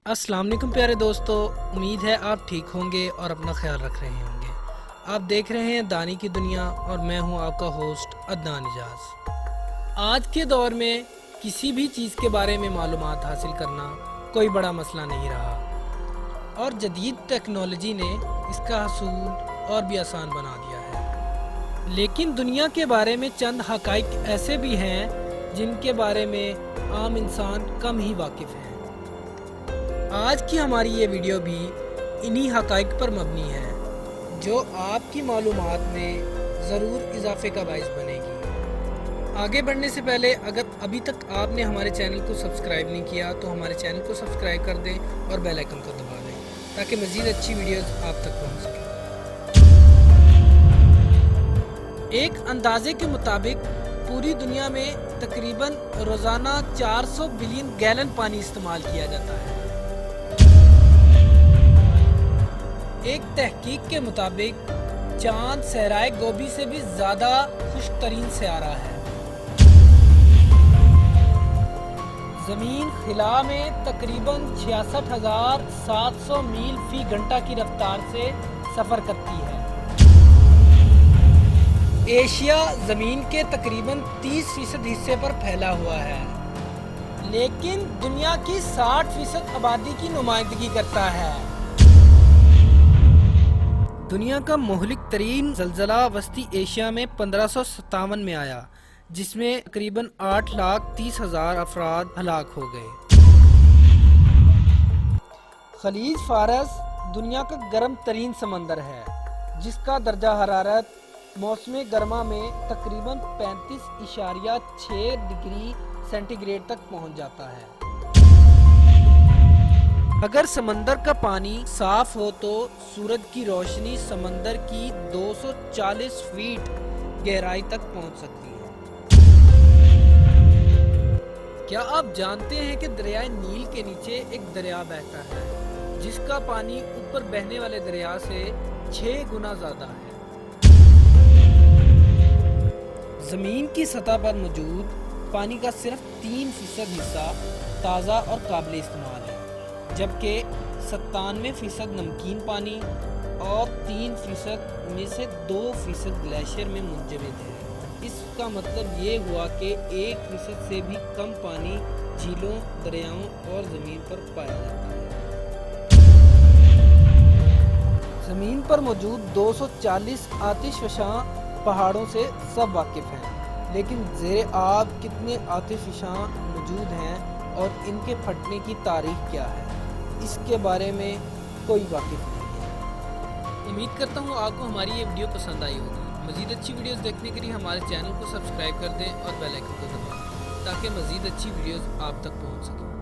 अस्सलाम वालेकुम प्यारे दोस्तों, उम्मीद है आप ठीक होंगे और अपना ख्याल रख रहे होंगे। आप देख रहे हैं दानी की दुनिया और मैं हूं आपका होस्ट अदनान इजाज़। आज के दौर में किसी भी चीज़ के बारे में मालूमात हासिल करना कोई बड़ा मसला नहीं रहा और जदीद टेक्नोलॉजी ने इसका हसूल और भी आसान बना दिया है। लेकिन दुनिया के बारे में चंद हक़ाइक़ ऐसे भी हैं जिनके बारे में आम इंसान कम ही वाकिफ़ है। आज की हमारी ये वीडियो भी इन्हीं हक़ाइक़ पर मबनी है जो आपकी मालूमात में ज़रूर इजाफे का बाइस बनेगी। आगे बढ़ने से पहले अगर अभी तक आपने हमारे चैनल को सब्सक्राइब नहीं किया तो हमारे चैनल को सब्सक्राइब कर दें और बेल आइकन को दबा दें ताकि मज़ीद अच्छी वीडियोस आप तक पहुंच सकें। एक अंदाजे के मुताबिक पूरी दुनिया में तकरीबन रोज़ाना 400 बिलियन गैलन पानी इस्तेमाल किया जाता है। एक तहकीक के मुताबिक चांद सहराए गोबी से भी ज़्यादा खुश्क तरीन सियारा है। ज़मीन खिला में तकरीबन 66,700 मील फी घंटा की रफ्तार से सफ़र करती है। एशिया ज़मीन के तकरीबन 30% हिस्से पर फैला हुआ है, लेकिन दुनिया की 60% आबादी की नुमाइंदगी करता है। दुनिया का मुहलिक तरीन ज़लज़ला वस्ती एशिया में 1557 में आया, जिसमें तकरीबन 8,30,000 अफराद हलाक हो गए। खलीज फारस दुनिया का गर्म तरीन समंदर है, जिसका दर्जा हरारत मौसम गर्मा में तकरीबन 35.6 डिग्री सेंटीग्रेड तक पहुंच जाता है। अगर समंदर का पानी साफ हो तो सूरज की रोशनी समंदर की 240 फीट गहराई तक पहुंच सकती है। क्या आप जानते हैं कि दरियाए नील के नीचे एक दरिया बहता है जिसका पानी ऊपर बहने वाले दरिया से 6 गुना ज्यादा है। जमीन की सतह पर मौजूद पानी का सिर्फ 3% हिस्सा ताज़ा और काबिल इस्तेमाल है, जबकि 97% नमकीन पानी और 3% में से 2% ग्लेशियर में मुंजमद है। इसका मतलब ये हुआ कि 1% से भी कम पानी झीलों, दरियाओं और ज़मीन पर पाया जाता है। ज़मीन पर मौजूद 240 आतिशफ़शां पहाड़ों से सब वाकिफ़ हैं, लेकिन ज़ेरे आब कितने आतिशफ़शां मौजूद हैं और इनके फटने की तारीख़ क्या है, इसके बारे में कोई वाकिफ़ नहीं है। उम्मीद करता हूँ आपको हमारी ये वीडियो पसंद आई होगी। मज़ीद अच्छी वीडियोस देखने के लिए हमारे चैनल को सब्सक्राइब कर दें और बेल आइकन को दबाएं ताकि मज़ीद अच्छी वीडियोस आप तक पहुँच सकें।